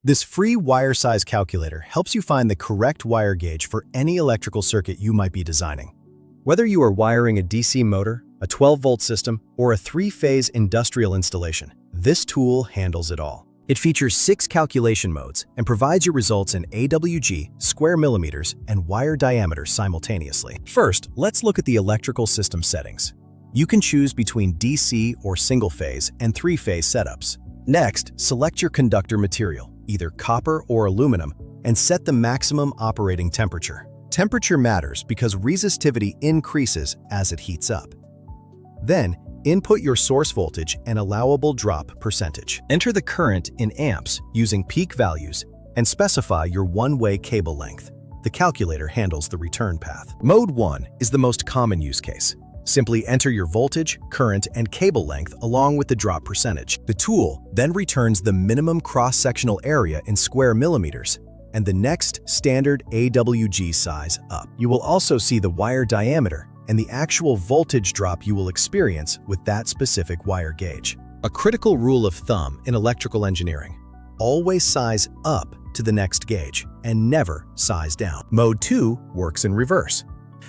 This free wire size calculator helps you find the correct wire gauge for any electrical circuit you might be designing. Whether you are wiring a DC motor, a 12-volt system, or a 3-phase industrial installation, this tool handles it all. It features 6 calculation modes and provides your results in AWG, square millimeters, and wire diameter simultaneously. First, let's look at the electrical system settings. You can choose between DC or single-phase and 3-phase setups. Next, select your conductor material, either copper or aluminum, and set the maximum operating temperature. Temperature matters because resistivity increases as it heats up. Then, input your source voltage and allowable drop percentage. Enter the current in amps using peak values and specify your one-way cable length. The calculator handles the return path. Mode 1 is the most common use case. Simply enter your voltage, current, and cable length along with the drop percentage. The tool then returns the minimum cross-sectional area in square millimeters and the next standard AWG size up. You will also see the wire diameter and the actual voltage drop you will experience with that specific wire gauge. A critical rule of thumb in electrical engineering: always size up to the next gauge and never size down. Mode 2 works in reverse.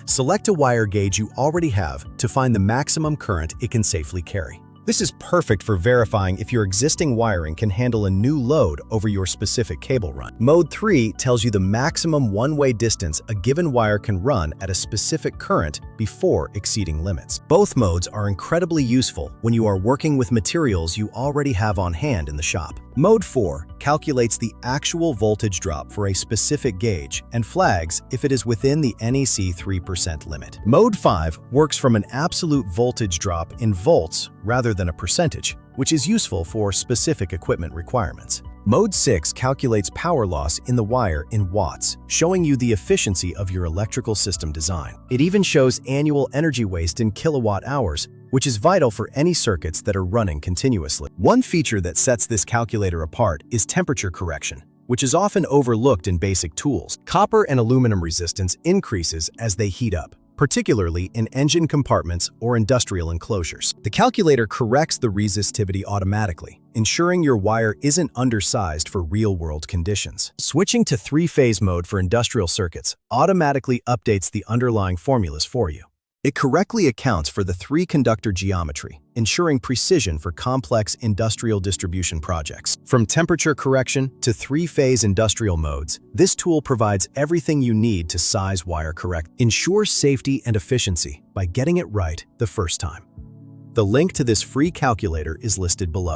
Select a wire gauge you already have to find the maximum current it can safely carry. This is perfect for verifying if your existing wiring can handle a new load over your specific cable run. Mode 3 tells you the maximum one-way distance a given wire can run at a specific current before exceeding limits. Both modes are incredibly useful when you are working with materials you already have on hand in the shop. Mode 4 calculates the actual voltage drop for a specific gauge and flags if it is within the NEC 3% limit. Mode 5 works from an absolute voltage drop in volts rather than a percentage, which is useful for specific equipment requirements. Mode 6 calculates power loss in the wire in watts, showing you the efficiency of your electrical system design. It even shows annual energy waste in kilowatt hours, which is vital for any circuits that are running continuously. One feature that sets this calculator apart is temperature correction, which is often overlooked in basic tools. Copper and aluminum resistance increases as they heat up, particularly in engine compartments or industrial enclosures. The calculator corrects the resistivity automatically, ensuring your wire isn't undersized for real-world conditions. Switching to 3-phase mode for industrial circuits automatically updates the underlying formulas for you. It correctly accounts for the 3-conductor geometry, ensuring precision for complex industrial distribution projects. From temperature correction to 3-phase industrial modes, this tool provides everything you need to size wire correct. Ensure safety and efficiency by getting it right the first time. The link to this free calculator is listed below.